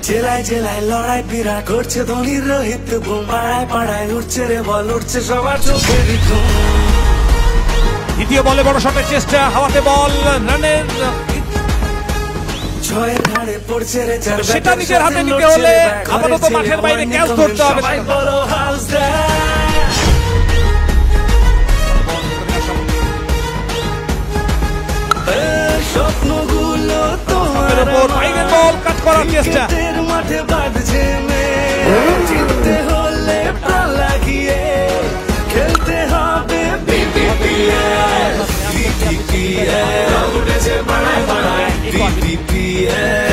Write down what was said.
জেলায় জেলায় লড়াই বিরাট করছে ধোনির রোহিত বুমরায় পাড়ায় উঠছে রে বল উঠছে সবার চোখের ঘুম। দ্বিতীয় বলে বড় শটের চেষ্টা, হাওয়াতে বল, রানের ছয়ের ঘাড়ে পড়ছে রে চার, সেটা নিজের হাতে নিতে হলে আপাতত মাঠের বাইরে ক্যাচ ধরতে হবে। স্বপ্নগুলো এর উপর বাইরের বল কাট করার চেষ্টা। মাঠে বাঁধছে জিততে হলে প্রাণ লাগিয়ে খেলতে হবে BBPL। উঠেছে পাড়ায় পাড়ায় BBPL।